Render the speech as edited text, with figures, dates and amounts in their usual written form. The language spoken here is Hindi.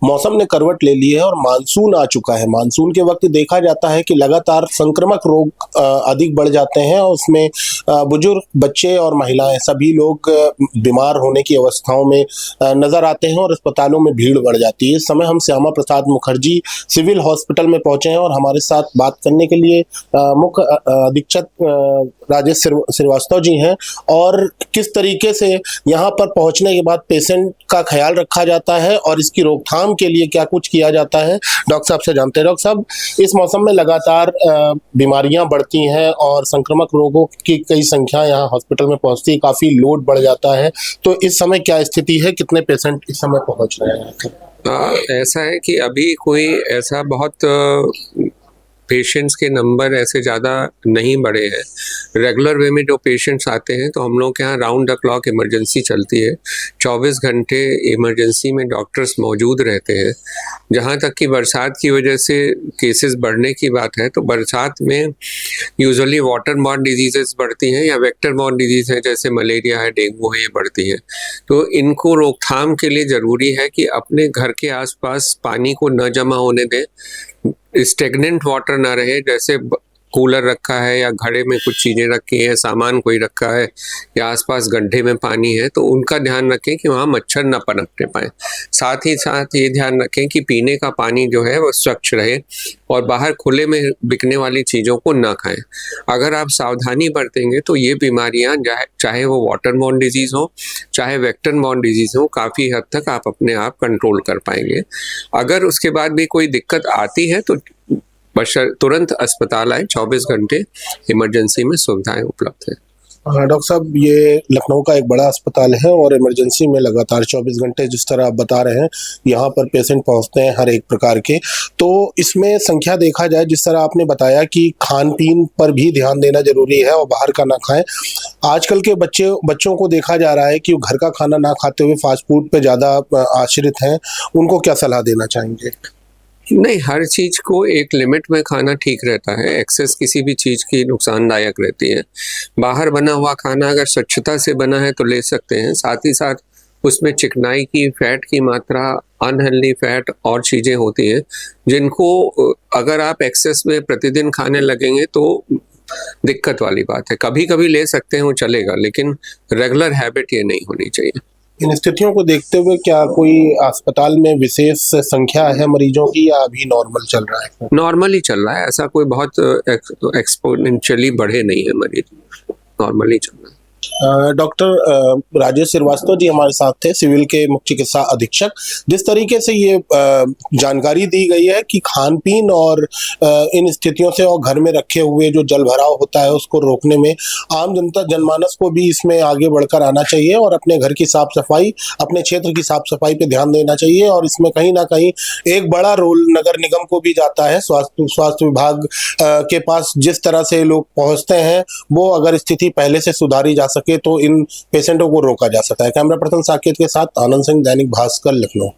मौसम ने करवट ले ली है और मानसून आ चुका है। मानसून के वक्त देखा जाता है कि लगातार संक्रामक रोग अधिक बढ़ जाते हैं और उसमें बुजुर्ग, बच्चे और महिलाएं सभी लोग बीमार होने की अवस्थाओं में नजर आते हैं और अस्पतालों में भीड़ बढ़ जाती है। इस समय हम श्यामा प्रसाद मुखर्जी सिविल हॉस्पिटल में पहुंचे हैं और हमारे साथ बात करने के लिए मुख्य अधीक्षक राजेश श्रीवास्तव जी हैं और किस तरीके से यहाँ पर पहुंचने के बाद पेशेंट का ख्याल रखा जाता है और इसकी रोकथाम के लिए क्या कुछ किया जाता है, डॉक्टर साहब से जानते हैं। डॉक्टर साहब, इस मौसम में लगातार बीमारियां बढ़ती हैं और संक्रामक रोगों की कई संख्या यहाँ हॉस्पिटल में पहुंचती है, काफी लोड बढ़ जाता है, तो इस समय क्या स्थिति है, कितने पेशेंट इस समय पहुंच रहे हैं? ऐसा है कि अभी कोई ऐसा बहुत पेशेंट्स के नंबर ऐसे ज़्यादा नहीं बढ़े हैं। रेगुलर वे में जो पेशेंट्स आते हैं तो हम लोग के यहाँ राउंड द क्लॉक इमरजेंसी चलती है। 24 घंटे इमरजेंसी में डॉक्टर्स मौजूद रहते हैं। जहाँ तक कि बरसात की वजह से केसेस बढ़ने की बात है, तो बरसात में यूजुअली वाटर बॉर्न डिजीज़ेस बढ़ती हैं या वेक्टर बॉर्न डिजीज़ है, जैसे मलेरिया है, डेंगू है, ये बढ़ती हैं। तो इनको रोकथाम के लिए ज़रूरी है कि अपने घर के आसपास पानी को न जमा होने दें, स्टेगनेंट वाटर ना रहे, जैसे कूलर रखा है या घड़े में कुछ चीज़ें रखी हैं, सामान कोई रखा है या आसपास गड्ढे में पानी है, तो उनका ध्यान रखें कि वहाँ मच्छर न पनपने पाए। साथ ही साथ ये ध्यान रखें कि पीने का पानी जो है वो स्वच्छ रहे और बाहर खुले में बिकने वाली चीज़ों को ना खाएं। अगर आप सावधानी बरतेंगे तो ये बीमारियाँ चाहे वो वाटर बॉर्न डिजीज़ हो, चाहे वेक्टर बॉर्न डिजीज़ हो, काफ़ी हद तक आप अपने आप कंट्रोल कर पाएंगे। अगर उसके बाद भी कोई दिक्कत आती है तो तुरंत अस्पताल आए, 24 घंटे इमरजेंसी में सुविधाएं उपलब्ध है। डॉक्टर साहब, ये लखनऊ का एक बड़ा अस्पताल है और इमरजेंसी में लगातार 24 घंटे, जिस तरह आप बता रहे हैं, यहाँ पर पेशेंट पहुँचते हैं हर एक प्रकार के। तो इसमें संख्या देखा जाए, जिस तरह आपने बताया कि खान पीन पर भी ध्यान देना जरूरी है और बाहर का ना खाएं। आजकल के बच्चों को देखा जा रहा है कि वो घर का खाना ना खाते हुए फास्ट फूड पे ज़्यादा आश्रित हैं, उनको क्या सलाह देना चाहेंगे? नहीं, हर चीज़ को एक लिमिट में खाना ठीक रहता है। एक्सेस किसी भी चीज़ की नुकसानदायक रहती है। बाहर बना हुआ खाना अगर स्वच्छता से बना है तो ले सकते हैं, साथ ही साथ उसमें चिकनाई की, फैट की मात्रा, अनहेल्दी फैट और चीज़ें होती हैं जिनको अगर आप एक्सेस में प्रतिदिन खाने लगेंगे तो दिक्कत वाली बात है। कभी कभी ले सकते हैं, वो चलेगा, लेकिन रेगुलर हैबिट ये नहीं होनी चाहिए। इन स्थितियों को देखते हुए क्या कोई अस्पताल में विशेष संख्या है मरीजों की या अभी नॉर्मल चल रहा है? नॉर्मली चल रहा है, ऐसा कोई बहुत एक्सपोनेंशियली बढ़े नहीं है मरीज, नॉर्मली चल रहा है। डॉक्टर राजेश श्रीवास्तव जी हमारे साथ थे, सिविल के मुख्य चिकित्सा अधीक्षक। जिस तरीके से ये जानकारी दी गई है कि खान पीन और इन स्थितियों से और घर में रखे हुए जो जल भराव होता है उसको रोकने में आम जनता, जनमानस को भी इसमें आगे बढ़कर आना चाहिए और अपने घर की साफ सफाई, अपने क्षेत्र की साफ सफाई पे ध्यान देना चाहिए। और इसमें कहीं ना कहीं एक बड़ा रोल नगर निगम को भी जाता है। स्वास्थ्य विभाग के पास जिस तरह से लोग पहुंचते हैं, वो अगर स्थिति पहले से सुधारी जा सके तो इन पेशेंटों को रोका जा सकता है। कैमरा पर्सन साकेत के साथ आनंद सिंह, दैनिक भास्कर, लखनऊ।